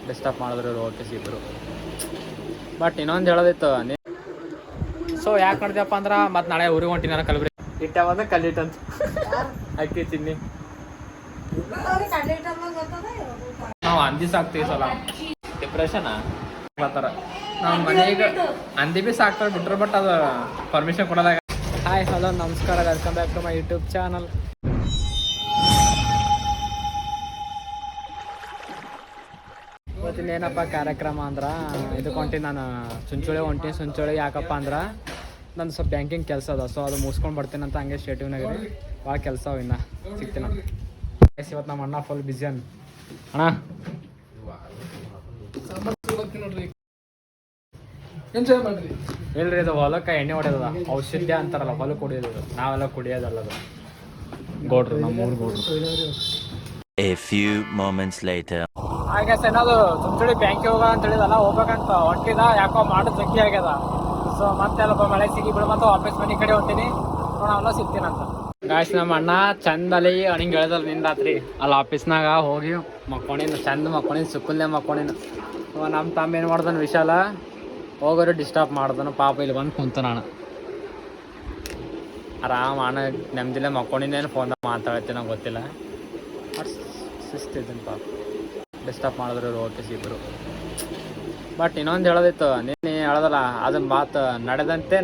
Disturb ಮಾಡಿದ್ರು ಇವರು okay ಇಬ್ಬರು. ಬಟ್ ಇನ್ನೊಂದು ಹೇಳೋದಿತ್ತು, ಸೊ ಯಾಕೆ ನೋಡಿದೆಪ್ಪ ಅಂದ್ರೆ ಮತ್ತು ನಾಳೆ ಊರಿಗೆ ಹೊಂಟಿನ ಕಲಬುರಗಿ ಇಟ್ಟ ಬಂದ ಕಲ್ಲಿಟ್ಟಂತ ಅಕ್ಕಿ ತಿನ್ನಿ ನಾವು ಅಂದಿ ಸಾಕ್ತೀವಿ ಸಲ ಡಿಪ್ರೆಷನ್ ಬರ್ತಾರ ನಾವು ಮನೆಗೆ ಅಂದಿ ಭೀ ಸಾಕ್ತಾರೆ ಬಿಟ್ರೆ, ಬಟ್ ಅದು ಪರ್ಮಿಷನ್ ಕೊಡೋದಾಗ. ಹಾಯ್ ಹಲೋ ನಮಸ್ಕಾರ, welcome back to my YouTube channel. ಇವತ್ತಿನ ಏನಪ್ಪ ಕಾರ್ಯಕ್ರಮ ಅಂದ್ರೆ ಇದಕ್ಕೆ ಹೊಂಟಿ ನಾನು ಸುಂಚೋಳಿ ಹೊಂಟೀನಿ. ಸುಂಚೋಳಿ ಯಾಕಪ್ಪ ಅಂದ್ರೆ ನಂದು ಸ್ವಲ್ಪ ಬ್ಯಾಂಕಿಂಗ್ ಕೆಲಸ ಅದ, ಸೊ ಅದು ಮುಗಿಸ್ಕೊಂಡು ಬರ್ತೀನಿ ಅಂತ ಹಂಗೆ ಸ್ಟೇಟಿವ್ನಾಗ ಭಾಳ ಕೆಲಸ ಅವ ಇನ್ನು ಸಿಗ್ತೀನಿ. ಇವತ್ತು ನಮ್ಮ ಅಣ್ಣ ಫುಲ್ ಬಿಸಿ ಅಣ್ಣ. ಇಲ್ರಿ ಇದು ಹೊಲಕ್ಕೆ ಎಣ್ಣೆ ಹೊಡೆಯದ ಔಷಧ್ಯ ಅಂತಾರಲ್ಲ, ಹೊಲಕ್ಕೆ ಕುಡಿಯೋದು, ನಾವೆಲ್ಲ ಕುಡಿಯೋದಲ್ಲ ಅದು. ಗೋಡ್ರು ನಮ್ಮ ಊರು ಗೋಡ್ರು. A few moments later. ಹಾಗೆ ಏನಾದ್ರು ಸುಂಚೋಳಿ ಬ್ಯಾಂಕಿಗೆ ಹೋಗ ಅಂತ ಹೇಳಿದಲ್ಲ, ಹೋಗ್ಬೇಕಂತ ಹೊಂಟಿದ, ಯಾಕೋ ಮಾಡೋದು ಜಗ್ಗಿ ಆಗ್ಯದ. ಸೊ ಮತ್ತೆ ಅಲ್ಲಪ್ಪ ಮಳೆ ಸಿಗಿ ಬಿಡು, ಮತ್ತೆ ವಾಪಸ್ ಮನೆ ಕಡೆ ಹೊಂಟೀನಿ, ನಾವೆಲ್ಲ ಸಿಗ್ತೀನಂತ. ಗಾಯ್ಸ್ ನಮ್ಮ ಅಣ್ಣ ಚಂದಲ್ಲಿ ಅಣಿಂಗೆ ಹೇಳ್ದಲ್ಲ ನಿನ್ನ ರಾತ್ರಿ ಅಲ್ಲಿ ಆಫೀಸ್ನಾಗ ಹೋಗಿ ಮಕ್ಕೊಂಡಿನ, ಚಂದ ಮಕ್ಕೊಂಡಿನ, ಸುಕ್ಕಲ್ಲೆ ಮಕ್ಕೊಂಡಿನ. ನಮ್ಮ ತಮ್ಮ ಏನು ಮಾಡ್ದಾನ ವಿಶಾಲ ಹೋಗೋರು ಡಿಸ್ಟರ್ಬ್ ಮಾಡ್ದಾನು, ಪಾಪ ಇಲ್ಲಿ ಬಂದು ಕುಂತ. ನಾನು ಆರಾಮ್ ಅಣ್ಣ ನೆಮ್ಮದಿಲ್ಲ ಮಕ್ಕೊಂಡಿದ್ದೇನು, ಫೋನ್ದಾಗ ಮಾತಾಡ್ತೀನಿ, ನಂಗೆ ಗೊತ್ತಿಲ್ಲ. ಶಿಸ್ತಿದ್ದೀನಿ ಪಾಪ, ಡಿಸ್ಟರ್ಬ್ ಮಾಡಿದ್ರು ಇವರು ಓಕೆ ಇಬ್ಬರು. ಬಟ್ ಇನ್ನೊಂದು ಹೇಳೋದಿತ್ತು, ನೀನು ಹೇಳೋದಲ್ಲ ಅದನ್ನ ಮಾತು ನಡೆದಂತೆ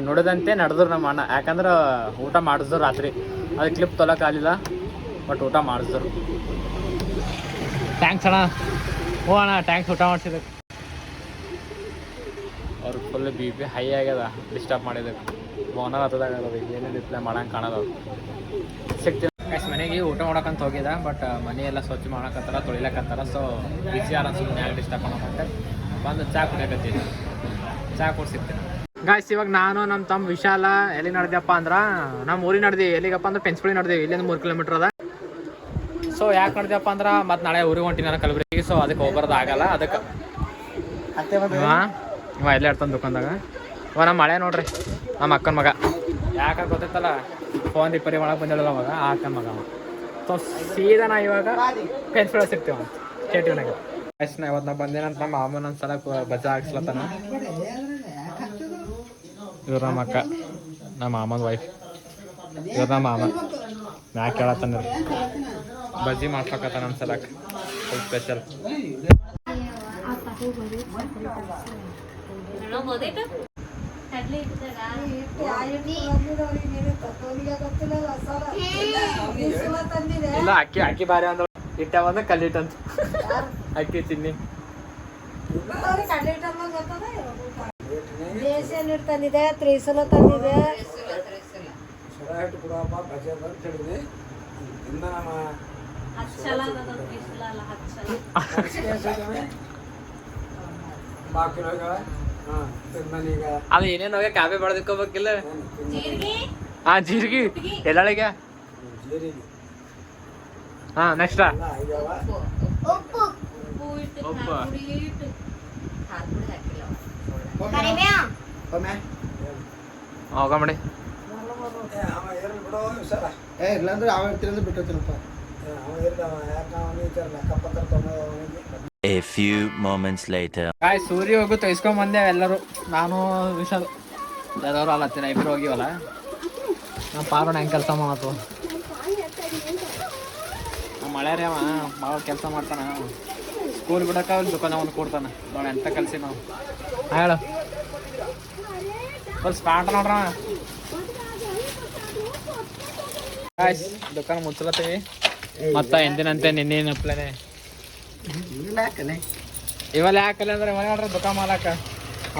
ನುಡಿದಂತೆ ನಡೆದ್ರು ನಮ್ಮ ಅಣ್ಣ. ಯಾಕಂದ್ರೆ ಊಟ ಮಾಡಿಸಿದ್ರು ರಾತ್ರಿ, ಅದು ಕ್ಲಿಪ್ ತೊಲಕ್ಕಾಗಲಿಲ್ಲ, ಬಟ್ ಊಟ ಮಾಡಿಸಿದ್ರು. ಥ್ಯಾಂಕ್ಸ್ ಅಣ್ಣ. ಹ್ಞೂ ಅಣ್ಣ ಥ್ಯಾಂಕ್ಸ್ ಊಟ ಮಾಡಿಸಿದ್ದಕ್ಕೆ. ಅವ್ರಿಗೆ ಫುಲ್ ಬಿ ಪಿ ಹೈ ಆಗ್ಯದ ಡಿಸ್ಟರ್ಬ್ ಮಾಡಿದ್ದಕ್ಕೆ. ಓನರ್ ಹತ್ತದಾಗ ಏನೇನು ರಿಪ್ಲೈ ಮಾಡಂಗೆ ಕಾಣೋದು. ಸಿಗ್ತೀನಿ ಮನೆಗೆ ಊಟ ಮಾಡೋಕ್ಕಂತ ಹೋಗಿದ್ದ, ಬಟ್ ಮನೆಯೆಲ್ಲ ಸ್ವಚ್ಛ ಮಾಡಕತ್ತಾರ, ತೊಳಿಲಕತ್ತಾರ. ಸೊ ಬಿಸಿ ಆರ ಸುಮ್ಮನೆ ಯಾಕೆ ಡಿಸ್ಟರ್ಬ್ ಮಾಡೋಕ್ಕಂತ ಬಂದು ಚಹಾ ಕುಡಿಯಕತ್ತೀನಿ. ಚಹಾ ಕೊಡ್ಸಿರ್ತೀನಿ ಗಾಯ್ಸ್. ಇವಾಗ ನಾನು ನಮ್ಮ ತಮ್ಮ ವಿಶಾಲ ಎಲ್ಲಿ ನಡೆದಪ್ಪ ಅಂದ್ರೆ ನಮ್ಮ ಊರಿಗೆ ನಡೆದಿ. ಎಲ್ಲಿಗಪ್ಪ ಅಂದ್ರೆ ಪೆನ್ಸ್ಪುಳಿ ನಡೆದೀವಿ, ಇಲ್ಲಿಂದ 3 ಕಿಲೋಮೀಟ್ರ್ ಅದ. ಸೊ ಯಾಕೆ ನಡೆದಪ್ಪ ಅಂದ್ರೆ ಮತ್ತು ನಾಳೆ ಊರಿಗೆ ಹೊಂಟಿನ ಕಲಬುರಗಿ, ಸೊ ಅದಕ್ಕೆ ಹೋಗ್ಬಾರ್ದು ಆಗಲ್ಲ. ಅದಕ್ಕೆ ಇವ ಎಲ್ಲ ಇರ್ತಾನೆ ದುಕಾನ್ದಾಗ. ಇವ ನಮ್ಮ ಮಳೆ ನೋಡ್ರಿ, ನಮ್ಮ ಅಕ್ಕನ ಮಗ. ಯಾಕೆ ಗೊತ್ತೈತಲ್ಲ, ಫೋನ್ ರಿಪೇರಿ ಮಾಡಕ್ಕೆ ಬಂದಿಲ್ಲ ಮಗ, ಆ ಅಕ್ಕನ ಮಗ. ಸೊ ಸೀದಾ ನಾ ಇವಾಗ ಪೆನ್ಸ್ಪುಳ ಸಿಗ್ತೀವ ಸ್ಟೇಟಿವ್ನಾಗ. ಎಸ್ ನಾ ಇವತ್ತು ನಾ ಬಂದೇನಂತ ನಮ್ಮ ಮಾಮನ ಒಂದ್ಸಲ ಬಜ್ಜಾ ಹಾಕ್ಸ್ಲತ್ತಾನ. ಇವ್ರು ನಮ್ಮ ಅಕ್ಕ, ನಮ್ಮ ಮಾಮನ ವೈಫ್. ಇವ್ರು ನಮ್ಮ ಮಾಮ ಯಾಕೆ ಹೇಳತ್ತಾನ ಬಜ್ಜಿ ಮಾಡ್ಸಕತ್ತಾನ ನಮ್ಮ ಸಲಕ್ಕೆ ಫುಲ್ ಸ್ಪೆಷಲ್. ಇಲ್ಲ ಅಕ್ಕಿ ಅಕ್ಕಿ ಬಾರಿ ಅಂದ ಇಟ್ಟ ಬಂದ ಕಲ್ಲಿಟ್ಟಂತ ಅಕ್ಕಿ ತಿನ್ನಿ. ತಂದಿದೆ, ತ್ರಿಸಲ ತಂದಿದೆ. ಅದು ಏನೇನು ಹೋಗಿ ಕಾಫಿ ಬೆಳೆದಿಕ್ಕೋಬೇಕಿಲ್ಲ. ಹಾ ಜೀರಿಗೆ ಎಲ್ಲಳಿಗೆ. ಹಾ ನೆಕ್ಸ್ಟ್ ಹೋಗಂಬಿಡಿ. ಇಲ್ಲಾಂದ್ರೆ ಅವ ಇರ್ತೀರಂದ್ರೆ ಬಿಟ್ಟಿರ್ತೀನಪ್ಪ. A few moments later. ಸೂರ್ಯ ಹೋಗು ತೈಸ್ಕೊಂಡ್ ಬಂದೇವೆ ಎಲ್ಲರೂ, ನಾನು ವಿಶಾಲ್ ಎಲ್ಲರೂ ಅಲ್ಲತ್ತೀನಿ, ಇಬ್ಬರು ಹೋಗಿವಲ್ಲ. ನಮ್ಮ ಪಾರೋಣ ಹೆಂಗೆ ಕೆಲಸ ಮಾಡತ್ತು, ನಮ್ಮ ಮಳೆ ರೀ ಅವ ಭಾಳ ಕೆಲಸ ಮಾಡ್ತಾನೆ. ಸ್ಕೂಲ್ ಬಿಡಕ್ಕೆ ದುಕಾನ ಒಂದು ಕೊಡ್ತಾನೆ ನೋಡಿ, ಎಂತ ಕಲ್ಸಿ ನಾವು. ಹೇಳು ಫುಲ್ ಸ್ಪಾಟ್ ನೋಡ್ರ. ಗಾಯ್ಸ್ ದುಕಾನ ಮುಚ್ಚಲತ್ತೀವಿ ಮತ್ತು ಎಂದಿನಂತೆ ನಿನ್ನೇನಪ್ಲೇನೆ ಇವೆಲ್ಲ ಯಾಕಲ್ಲ ಅಂದ್ರೆ ಇವಾಗ ನೋಡ್ರಿ ದುಕಾನ್ ಮಾಲಕ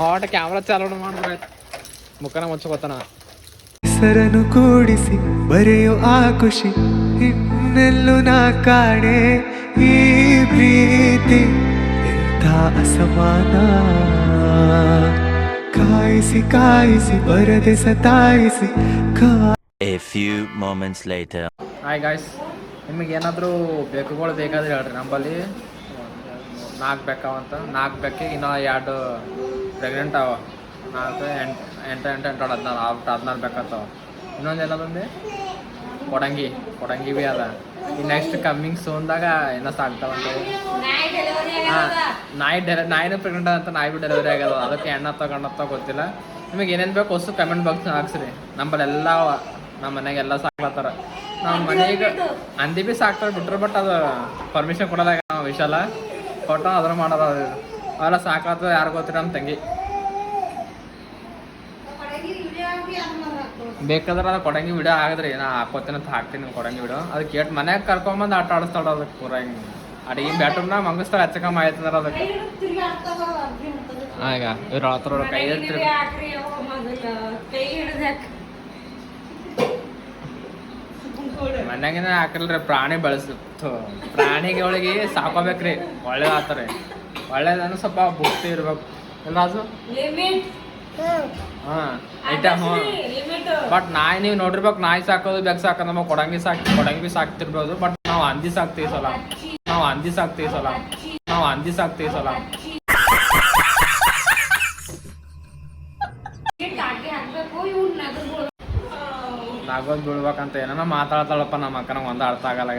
ಆಟ ಕ್ಯಾಮ್ರಾ ಚಾಲೂ ಮಾಡಿದ್ರೆ ಮುಖನ ಮುಚ್ಕೋತಾನ. ಹೆಸರನ್ನು ಕೂಡಿಸಿ ಬರೆಯೋ ಆ ಖುಷಿ ಇನ್ನೆಲ್ಲೂ ನಾ ಕಾಣೆ. ಈ ಪ್ರೀತಿ ಎಂಥ ಅಸಮಾನ, ಕಾಯಿಸಿ ಕಾಯಿಸಿ ಬರದೆ ಸತಾಯಿಸಿ. A few moments later. Hi guys, ನಿಮಗೆ ಏನಾದರೂ ಬೇಕುಗಳು ಬೇಕಾದ್ರೆ ಹೇಳ್ರಿ. ನಮ್ಮಲ್ಲಿ 4 ಬೇಕಾವಂತ, 4 ಬೇಕಿಗೆ ಇನ್ನೂ 2 ಪ್ರೆಗ್ನೆಂಟ್ ಅವ. 4 8 14 ಬೇಕಾಗ್ತಾವ. ಇನ್ನೊಂದು ಏನದಂದ್ರೆ ಕೊಡಂಗಿ ಭೀ ಅದ. ಈ ನೆಕ್ಸ್ಟ್ ಕಮ್ಮಿಂಗ್ ಸೋನ್ದಾಗ ಏನೋ ಸಾಕ್ತಾವಂತ. ಹಾಂ ನಾಯಿನೂ ಪ್ರೆಗ್ನೆಂಟ್ ಅಂತ ನಾಯಿ ಬಿ ಡೆಲಿವರಿ ಆಗ್ಯದ. ಅದಕ್ಕೆ ಹೆಣ್ಣತ್ತ ಗೊತ್ತಿಲ್ಲ. ನಿಮಗೆ ಏನೇನು ಬೇಕು ಹೊಸ ಕಮೆಂಟ್ ಬಾಕ್ಸ್ ಹಾಕ್ಸ್ರಿ. ನಮ್ಮಲ್ಲೆಲ್ಲ ನಮ್ಮ ಮನೆಗೆಲ್ಲ ಸಾಕ್ಲತ್ತಾರ. ನಮ್ಮ ಮನೆಗೆ ಅಂದಿ ಭೀ ಸಾಕ್ತಾರೆ ಬಿಟ್ರು, ಬಟ್ ಅದು ಪರ್ಮಿಷನ್ ಕೊಡೋದಾಗ ನಾವು ವಿಶಾಲ ಕೊಟ್ಟ ಅದ್ರ ಮಾಡೋದು ಅವೆಲ್ಲ ಸಾಕ್ಲತ್ತದ. ಯಾರು ಗೊತ್ತಿರ ನಮ್ಮ ತಂಗಿ ಬೇಕಾದ್ರೆ ಅದು ಕೊಡಂಗಿ ವಿಡಿಯೋ ಆಗಿದ್ರಿ ನಾ ಹಾಕೋತೀನಿ ಅಂತ ಹಾಕ್ತೀನಿ ಕೊಡಂಗಿ ವಿಡಿಯೋ. ಅದಕ್ಕೆ ಕೇಟ್ ಮನ್ಯಾಗ ಕರ್ಕೊಂಬಂದು ಆಟ ಆಡಿಸ್ತಾಳ. ಅದಕ್ಕೆ ಪೂರ ಹಿಂಗೆ ಅಡಿಗೆ ಬ್ಯಾಟ್ರೂಮ್ನ ಮಂಗಿಸ್ತಾಳ ಹೆಚ್ಚಕಮ್ಮ ಆಯ್ತಂದ್ರೆ ಅದಕ್ಕೆ. ಈಗ ಇವ್ರು ಹತ್ರ ಕೈ ಇರ್ತೀರಿ ಮನ್ಯಾಗಿನ ಹಾಕಿಲ್ರಿ. ಪ್ರಾಣಿ ಬೆಳೆಸ್ತು ಪ್ರಾಣಿಗಳಿಗೆ ಸಾಕೋಬೇಕ್ರಿ. ಒಳ್ಳೇದಾಗ್ತಾರೆ. ಒಳ್ಳೇದನ್ನು ಸ್ವಲ್ಪ ಬುದ್ಧಿ ಇರ್ಬೇಕು ಇಲ್ಲ ಅದು. ಹಾಂ ಐಟ ಹ್ಞೂ. ಬಟ್ ನಾಯಿ ನೀವು ನೋಡಿರ್ಬೇಕು, ನಾಯಿ ಸಾಕೋದು ಬೆಕ್ ಸಾಕೋದು ನಮಗೆ ಕೊಡಂಗಿ ಭೀ ಸಾಕ್ತಿರ್ಬೋದು. ಬಟ್ ನಾವು ಹಂದಿ ಸಾಕ್ತೀವಿ ಸಲ. ನಾಗೋದ್ ಬೀಳ್ಬೇಕಂತ ಏನಾರ ಮಾತಾಡ್ತಾಳಪ್ಪ ನಮ್ಮ ಅಕ್ಕ. ನಂಗೆ ಒಂದು ಅರ್ಥ ಆಗಲ್ಲ.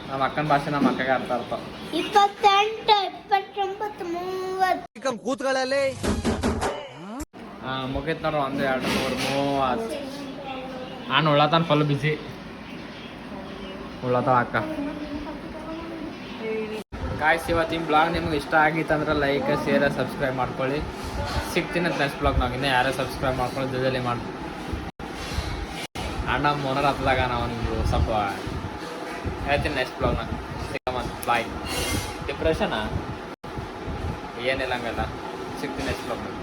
ನಮ್ಮ ಅಕ್ಕನ ಭಾಷೆ ನಮ್ಮ ಅಕ್ಕಗೆ ಅರ್ಥ ಆಗ್ತಾವ. 28, 29, 30 ಕೂತ್ಗಳಲ್ಲಿ ಮುಗೀತು ನೋಡ್ರಿ. 1, 2, 3, 30 ನಾನು ಉಳ್ಳತಾನ ಫುಲ್ ಬಿಸಿ ಉಳ್ಳತಾಳ ಅಕ್ಕ. ಗಾಯ್ಸ್, ಇವತ್ತಿನ ಬ್ಲಾಗ್ ನಿಮ್ಗೆ ಇಷ್ಟ ಆಗಿತ್ತಂದ್ರೆ ಲೈಕ್, ಶೇರ್, ಸಬ್ಸ್ಕ್ರೈಬ್ ಮಾಡ್ಕೊಳ್ಳಿ. ಸಿಗ್ತೀನಿ ನೆಕ್ಸ್ಟ್ ಬ್ಲಾಗ್ನಾಗ. ಇನ್ನೂ ಯಾರೇ ಸಬ್ಸ್ಕ್ರೈಬ್ ಮಾಡ್ಕೊಳ್ಳಿ ಜಲ್ದಿ ಮಾಡಿ. ಅಣ್ಣ ಮೊನರ್ ಹತ್ತದಾಗ ನಾವು ನಿಮ್ಗೆ ಸ್ವಲ್ಪ ಹೇಳ್ತೀನಿ ನೆಕ್ಸ್ಟ್ ಬ್ಲಾಗ್ನಾಗ. ಸಿಕ್ಕಮಂತ ಬಾಯ್. ಡಿಪ್ರೆಷನಾ ಏನಿಲ್ಲ ಹಂಗೆಲ್ಲ. ಸಿಗ್ತೀನಿ ನೆಕ್ಸ್ಟ್ ಬ್ಲಾಗ್ನಾಗ.